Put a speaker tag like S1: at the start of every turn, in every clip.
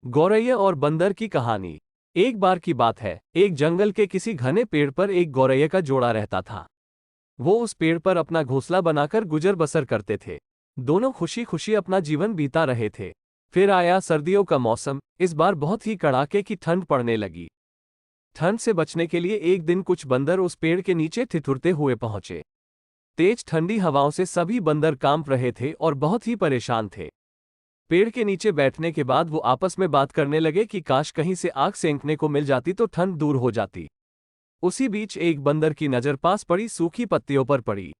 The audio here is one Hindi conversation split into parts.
S1: गौरैया और बंदर की कहानी। एक बार की बात है, एक जंगल के किसी घने पेड़ पर एक गौरैया का जोड़ा रहता था। वो उस पेड़ पर अपना घोंसला बनाकर गुजर बसर करते थे। दोनों खुशी खुशी अपना जीवन बीता रहे थे। फिर आया सर्दियों का मौसम। इस बार बहुत ही कड़ाके की ठंड पड़ने लगी। ठंड से बचने के लिए एक दिन कुछ बंदर उस पेड़ के नीचे ठिठुरते हुए पहुंचे। तेज ठंडी हवाओं से सभी बंदर कांप रहे थे और बहुत ही परेशान थे। पेड़ के नीचे बैठने के बाद वो आपस में बात करने लगे कि काश कहीं से आग सेंकने को मिल जाती तो ठंड दूर हो जाती। उसी बीच एक बंदर की नजर पास पड़ी सूखी पत्तियों पर पड़ी।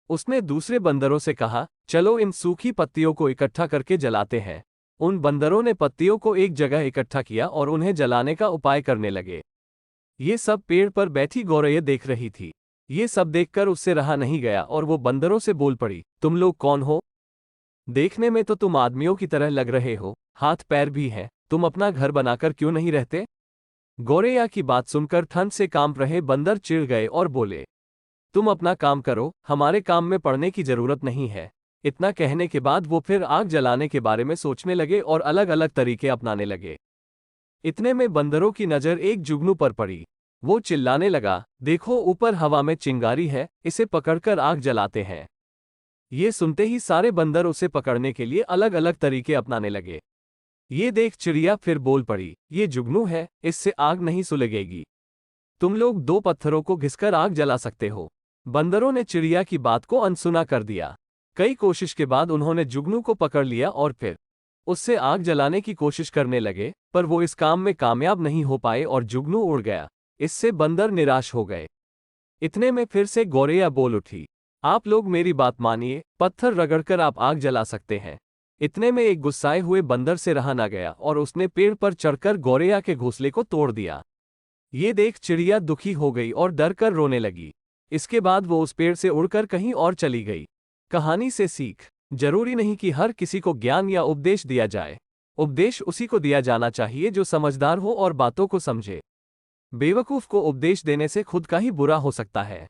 S1: उसने दूसरे बंदरों से कहा, चलो इन सूखी पत्तियों को इकट्ठा करके जलाते हैं। उन बंदरों ने पत्तियों को एक जगह इकट्ठा किया और उन्हें जलाने का उपाय करने लगे। ये सब पेड़ पर बैठी गौरैया देख रही थी। ये सब देखकर उससे रहा नहीं गया और वो बंदरों से बोल पड़ी, तुम लोग कौन हो? देखने में तो तुम आदमियों की तरह लग रहे हो, हाथ पैर भी हैं, तुम अपना घर बनाकर क्यों नहीं रहते? गौरैया की बात सुनकर ठंड से कांप रहे बंदर चिढ़ गए और बोले, तुम अपना काम करो, हमारे काम में पड़ने की जरूरत नहीं है। इतना कहने के बाद वो फिर आग जलाने के बारे में सोचने लगे और अलग अलग तरीके अपनाने लगे। इतने में बंदरों की नजर एक जुगनू पर पड़ी। वो चिल्लाने लगा, देखो ऊपर हवा में चिंगारी है, इसे पकड़कर आग जलाते हैं। ये सुनते ही सारे बंदर उसे पकड़ने के लिए अलग अलग तरीके अपनाने लगे। ये देख चिड़िया फिर बोल पड़ी, ये जुगनू है, इससे आग नहीं सुलगेगी। तुम लोग दो पत्थरों को घिसकर आग जला सकते हो। बंदरों ने चिड़िया की बात को अनसुना कर दिया। कई कोशिश के बाद उन्होंने जुगनू को पकड़ लिया और फिर उससे आग जलाने की कोशिश करने लगे, पर वो इस काम में कामयाब नहीं हो पाए और जुगनू उड़ गया। इससे बंदर निराश हो गए। इतने में फिर से गौरैया बोल उठी, आप लोग मेरी बात मानिए, पत्थर रगड़कर आप आग जला सकते हैं। इतने में एक गुस्साए हुए बंदर से रहा न गया और उसने पेड़ पर चढ़कर गौरैया के घोंसले को तोड़ दिया। ये देख चिड़िया दुखी हो गई और डर कर रोने लगी। इसके बाद वो उस पेड़ से उड़कर कहीं और चली गई। कहानी से सीख, जरूरी नहीं कि हर किसी को ज्ञान या उपदेश दिया जाए। उपदेश उसी को दिया जाना चाहिए जो समझदार हो और बातों को समझे। बेवकूफ को उपदेश देने से खुद का ही बुरा हो सकता है।